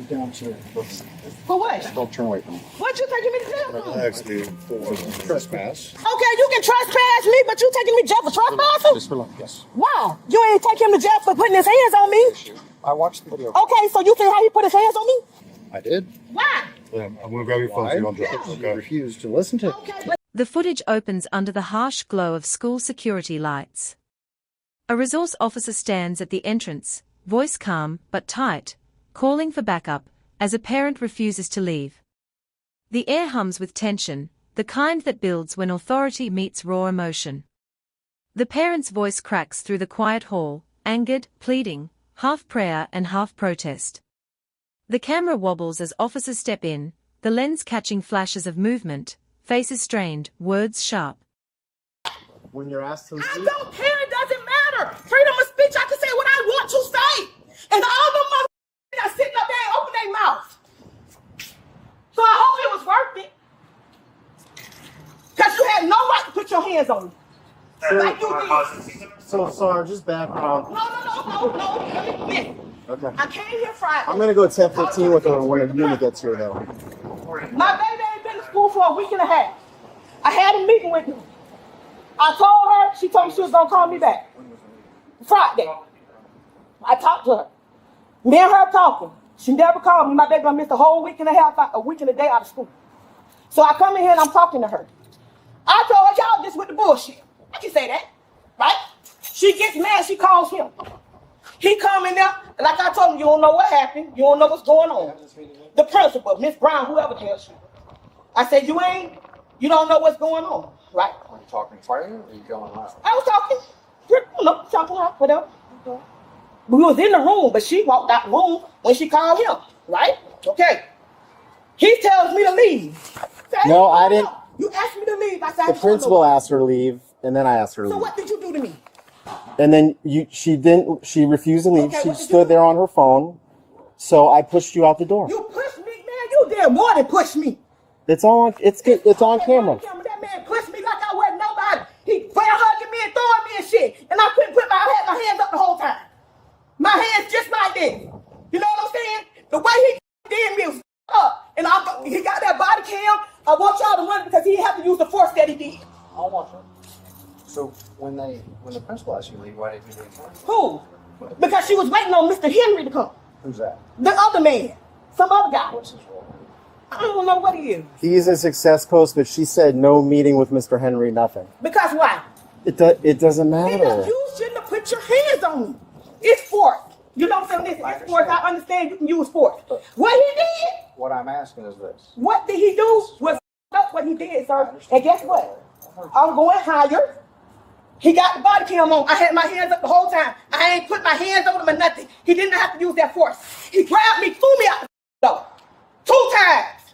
Down, sir. For what? Don't turn away from me. What you taking me to jail for? Actually, for trespass. Okay, you can trespass me, but you taking me to jail for trespassing? Just relax. Yes. Why? You ain't take him to jail for putting his hands on me. I watched the video. Okay, so you see how he put his hands on me? I did. Why? I'm going to grab your phone so you don't drop it. You refused to listen to. Okay, but The footage opens under the harsh glow of school security lights. A resource officer stands at the entrance, voice calm but tight, calling for backup, as a parent refuses to leave. The air hums with tension, the kind that builds when authority meets raw emotion. The parent's voice cracks through the quiet hall, angered, pleading, half prayer and half protest. The camera wobbles as officers step in, the lens catching flashes of movement, faces strained, words sharp. When you're asked to I speak, don't care. It doesn't matter. Freedom of speech. I can say what I want to say. And all the motherfuckers that sitting up there and open their mouth. So I hope it was worth it. Because you had no right to put your hands on me. Like you did. so sorry, just background. No. Listen. Okay. I came here Friday. I'm gonna go 10:15 with her when the unit gets here, though. My baby ain't been to school for a week and a half. I had a meeting with her. I told her, she told me she was gonna call me back. Friday. I talked to her. Me and her talking. She never called me. My baby gonna miss a whole week and a half, a week and a day out of school. So I come in here and I'm talking to her. I told her, y'all just with the bullshit. I can say that, right? She gets mad, she calls him. He come in there, like I told him, you don't know what happened. You don't know what's going on. The principal, Miss Brown, whoever the hell she. I said, you don't know what's going on, right? Are you talking fire or are you going loud? I was talking loud, whatever. We was in the room, but she walked out the room when she called him, right? Okay. He tells me to leave. Say, No, I didn't. You asked me to leave. I said, The principal asked her to leave, and then I asked her to So leave. what did you do to me? And then she didn't. She refused to leave. Okay, She what did you stood do? there on her phone. So I pushed you out the door. You pushed me, man. You did more than push me. It's on. It's on camera. That man pushed me like I wasn't nobody. He bear hugging me and throwing me and shit. And I couldn't put I had my hands up the whole time. My hands just like this. You know what I'm saying? The way he did me was up. And he got that body cam. I want y'all to run it because he had to use the force that he did. I'll watch it. So when the principal asked you to leave, why didn't you leave? Who? Because she was waiting on Mr. Henry to come. Who's that? The other man. Some other guy. What's his role? I don't know what he is. He's a success coach, but she said no meeting with Mr. Henry, nothing. Because why? It doesn't matter. Because you shouldn't have put your hands on me. It's force. You know what I'm saying? It's force. I understand you can use force. What he did, What I'm asking is this. what did he do was up what he did, sir. And guess what? I'm going higher. He got the body cam on. I had my hands up the whole time. I ain't put my hands on him or nothing. He didn't have to use that force. He grabbed me, threw me out the door. 2 times.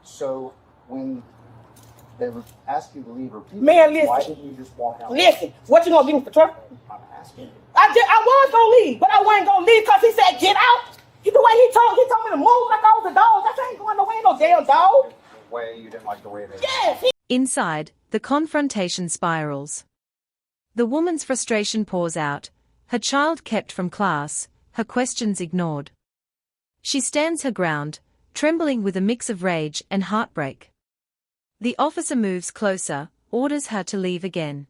So when they were asking you to leave repeatedly, Man, listen. why didn't you just walk out? Listen, what you gonna give me for trouble? I'm asking you. I was gonna leave, but I wasn't gonna leave because he said get out. The way he told me to move like I was a dog. I ain't going nowhere, no damn dog. The way you didn't like the way they. Yes. Inside, the confrontation spirals. The woman's frustration pours out, her child kept from class, her questions ignored. She stands her ground, trembling with a mix of rage and heartbreak. The officer moves closer, orders her to leave again.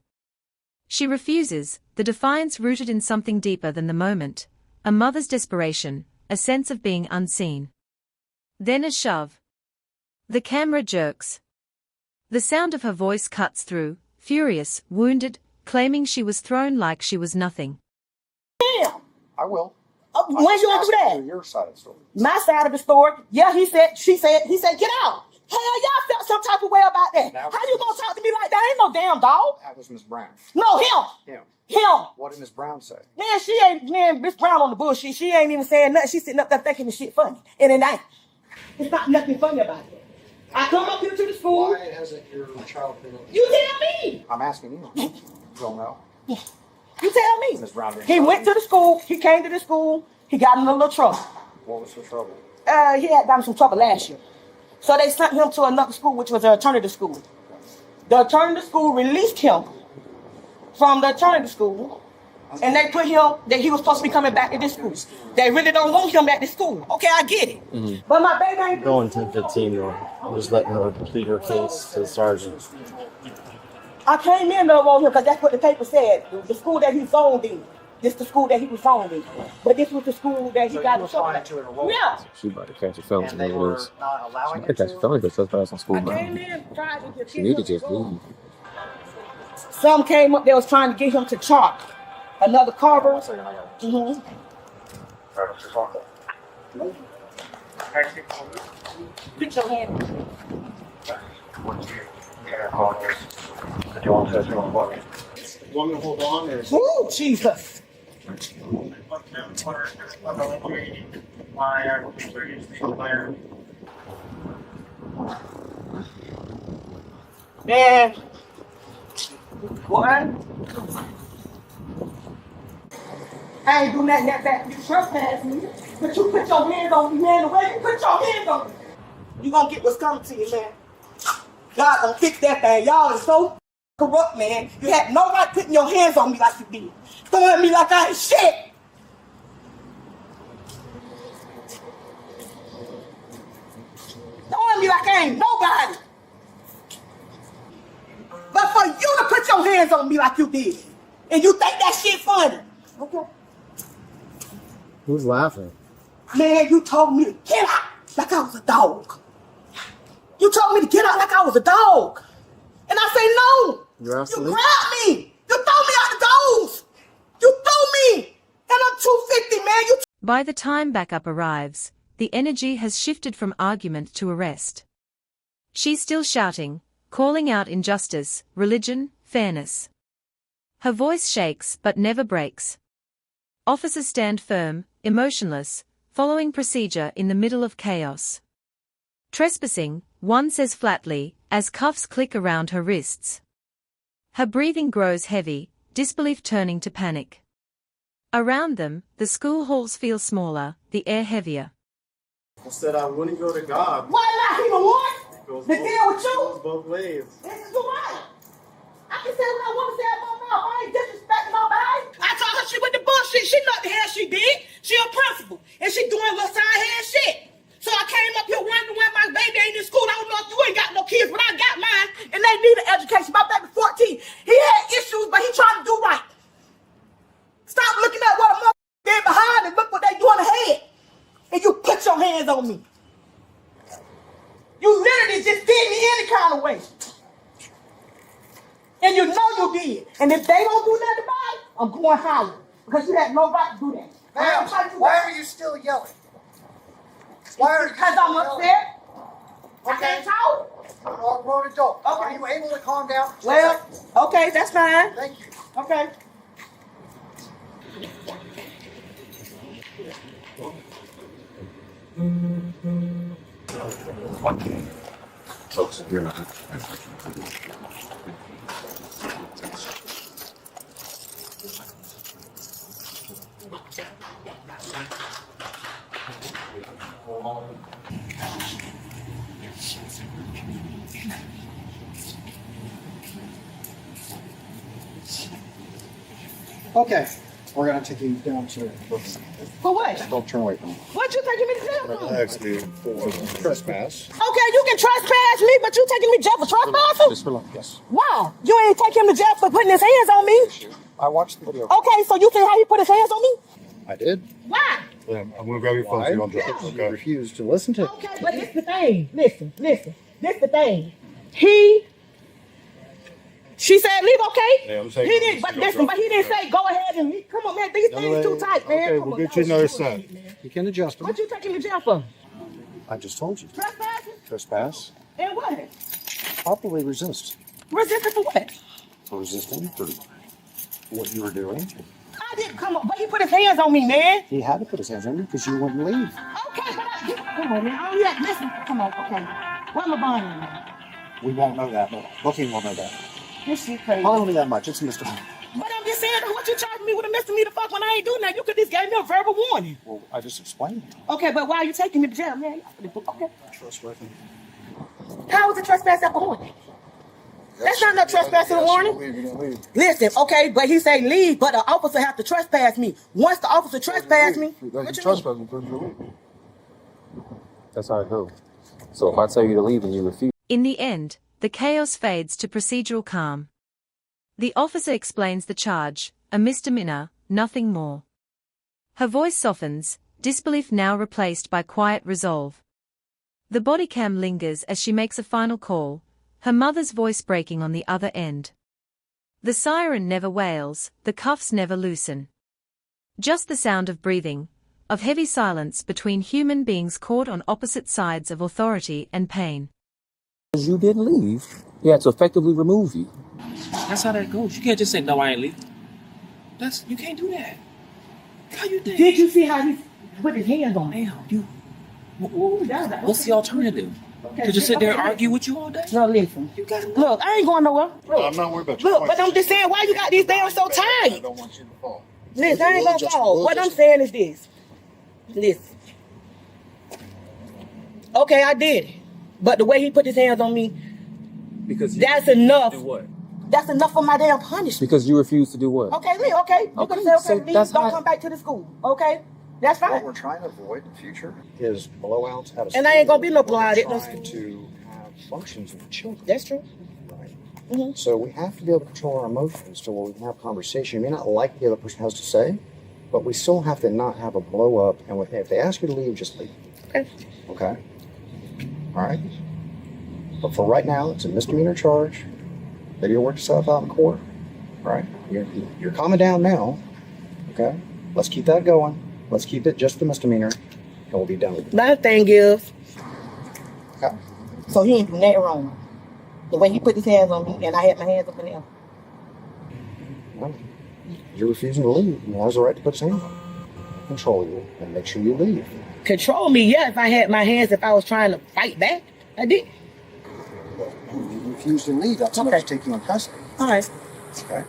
She refuses, the defiance rooted in something deeper than the moment, a mother's desperation, a sense of being unseen. Then a shove. The camera jerks. The sound of her voice cuts through, furious, wounded, claiming she was thrown like she was nothing. Damn. I will. When you gonna do that? Your side of the story. My side of the story. Yeah, he said, get out. Hell, y'all felt some type of way about that. Now, How you gonna talk to me like that? Ain't no damn dog. That was Miss Brown. No, him. Him. Him. What did Miss Brown say? Man, Miss Brown on the bullshit. She ain't even saying nothing. She's sitting up there thinking the shit funny. And it ain't. It's not nothing funny about it. I come up here to the school. Why hasn't your child been? You tell me. I'm asking you. You don't know. You tell me. Miss Brown didn't He tell went you? to the school. He came to the school. He got in a little trouble. What was the trouble? He had gotten some trouble last year. So they sent him to another school, which was an alternative school. The alternative school released him from the alternative school And they put him, that he was supposed to be coming back to this school. They really don't want him back to school. Okay, I get it. Mm-hmm. But my baby ain't Going 10-15 though. I'm just letting her plead her case to the sergeant. I came in there on him because that's what the paper said. The school that he zoned in. This the school that he was zoned in. But this was the school that he got in trouble. Yeah. She about to catch a felony. And they were not allowing She might catch a felony for trespassing on school I grounds. came in, tried to get She need to just leave. Some came up, they was trying to get him to chalk. Another carver. Mm-hmm. Put your hand. You want me to hold on or? Ooh, Jesus. Man. What? I ain't do nothing that bad. You trespass me. But you put your hands on me, man. The way you put your hands on me, you gonna get what's coming to you, man. God gonna fix that thing. Y'all is so corrupt, man. You had no right putting your hands on me like you did. Throwing at me like I ain't shit. Throwing me like I ain't nobody. But for you to put your hands on me like you did, and you think that shit funny. Okay. Who's laughing? Man, you told me to get out like I was a dog. You told me to get out like I was a dog. And I say no. You're absolutely. You grabbed me. You threw me out the doors. You threw me. And I'm 250, man. You By the time backup arrives, the energy has shifted from argument to arrest. She's still shouting, calling out injustice, religion, fairness. Her voice shakes but never breaks. Officers stand firm, emotionless, following procedure in the middle of chaos. Trespassing, one says flatly, as cuffs click around her wrists. Her breathing grows heavy, disbelief turning to panic. Around them, the school halls feel smaller, the air heavier. I said I wouldn't go to God. why not even want Goes to deal with goes you? both ways. This is the right. I can say what I want to say about my mouth. I ain't disrespecting nobody. I told her she with the bullshit. She know what the hell she did. She a principal. And she doing little side hand shit. So I came up here wondering why my baby ain't in school. I don't know if you ain't got no kids, but I got mine. And they need an education. My baby 14. He had issues, but he trying to do right. Stop looking at what a mother did behind and look what they doing ahead. And you put your hands on me. You literally just did me any kind of way. And you know you did. And if they don't do nothing about it, I'm going higher. Because you had no right to do that. Ma'am, why are you still yelling? Why are you Because still I'm yelling? upset. I Okay. can't talk. You're a grown adult. Okay. Are you able to calm down? Well, okay, that's fine. Thank you. Okay. Okay. We're going to take you down to For what? Don't turn away from me. What you taking me to jail for? Ask you for trespass. Okay, you can trespass me, but you taking me to jail for trespassing? Just relax. Yes. Wow. You ain't take him to jail for putting his hands on me? I watched the video. Okay, so you see how he put his hands on me? I did. Why? I'm going to grab your phone so you don't drop it. You Okay. refused to listen to. Okay, but this the thing. Listen. This the thing. She said leave, okay? Yeah, I'm saying- He didn't, but listen, but he didn't say go ahead and leave. Come on, man. These things too tight, man. Okay, Come we'll on, get you man. another set. You can adjust them. What you taking to jail for? I just told you. Trespassing? Trespass. And what? Properly resist. Resisting for what? For resisting for what you were doing. I didn't come up, but he put his hands on me, man. He had to put his hands on you because you wouldn't leave. Okay, but come on, man. Oh, yeah, listen. Come on, okay. Where my bond at? We won't know that, but booking will know that. This shit crazy. Only that much. It's a misdemeanor. But I'm just saying, what you charging me with a misdemeanor fuck when I ain't doing that? You could just gave me a verbal warning. Well, I just explained. Okay, but why are you taking me to jail, man? Okay. Trustworthy. How was the trespass after warning? That's not no trespassing warning. Listen, okay, but he say leave, but the officer have to trespass me. Once the officer trespass me, what you mean? That's how it goes. So if I tell you to leave and you refuse. In the end, the chaos fades to procedural calm. The officer explains the charge, a misdemeanor, nothing more. Her voice softens, disbelief now replaced by quiet resolve. The body cam lingers as she makes a final call, her mother's voice breaking on the other end. The siren never wails, the cuffs never loosen. Just the sound of breathing, of heavy silence between human beings caught on opposite sides of authority and pain. Because you didn't leave, he had to effectively remove you. That's how that goes. You can't just say, no, I ain't leaving. You can't do that. How you think? Did you see how he put his hands on me? What's the alternative? To just sit there and argue with you all day? No, listen. Look, I ain't going nowhere. Look, I'm not worried about you. look, but I'm just saying, why you got these damn so I tight? don't want you to fall. Listen, I ain't gonna fall. What I'm saying is this. Listen. Okay, I did it. But the way he put his hands on me, Because that's enough. do what? That's enough for my damn punishment. Because you refused to do what? Okay, leave, okay. You Okay, can say, okay, so leave, that's don't how- come back to the school. Okay? That's What fine. we're trying to avoid in the future is blowouts out of And I ain't gonna be no school. blowout at We're no trying school. to have functions with children. That's true. Right. Mhm. So we have to be able to control our emotions to where we can have conversation. You may not like what the other person has to say, but we still have to not have a blow up. And if they ask you to leave, just leave. Okay. Okay? All right? But for right now, it's a misdemeanor charge. Video work itself out in court. Right? You're calming down now. Okay? Let's keep that going. Let's keep it just the misdemeanor, and we'll be done with it. My thing is, Okay? so he ain't do nothing wrong. The way he put his hands on me, and I had my hands up in the air. Well, you're refusing to leave. He has the right to put his hands on you, control you, and make sure you leave. Control me, yeah, if I had my hands, if I was trying to fight back. I did. You refuse to leave. That's enough Okay. to take you in custody. All right. Okay?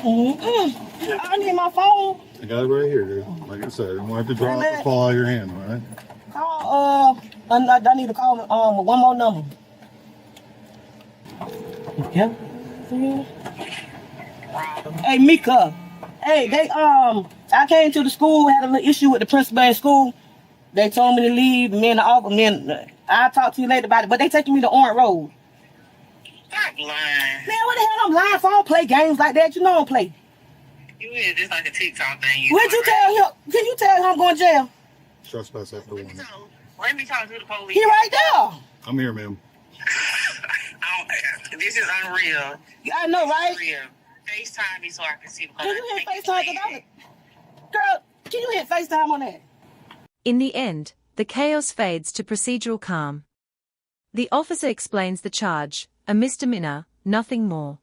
I need my phone. I got it right here, dude. Like I said, I don't want it to drop or fall out of your hand, all right? I need to call one more number. Yeah. Hey, Mika. Hey, I came to the school, had a little issue with the principal in school. They told me to leave. I'll talk to you later about it. But they taking me to Orange Road. Stop lying. Man, what the hell I'm lying for? I don't play games like that. You know I don't play. You is just like a TikTok thing. Would you tell him? Can you tell him I'm going to jail? Trespass after one. Let me talk to the police. He right there. I'm here, ma'am. This is unreal. I know, right? Unreal. FaceTime me so I can see. Can you hit FaceTime? Girl, can you hit FaceTime on that? In the end, the chaos fades to procedural calm. The officer explains the charge, a misdemeanor, nothing more.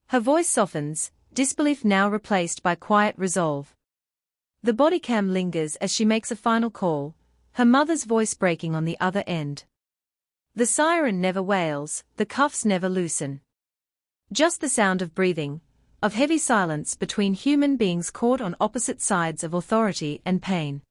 Her voice softens, disbelief now replaced by quiet resolve. The body cam lingers as she makes a final call, her mother's voice breaking on the other end. The siren never wails, the cuffs never loosen. Just the sound of breathing, of heavy silence between human beings caught on opposite sides of authority and pain.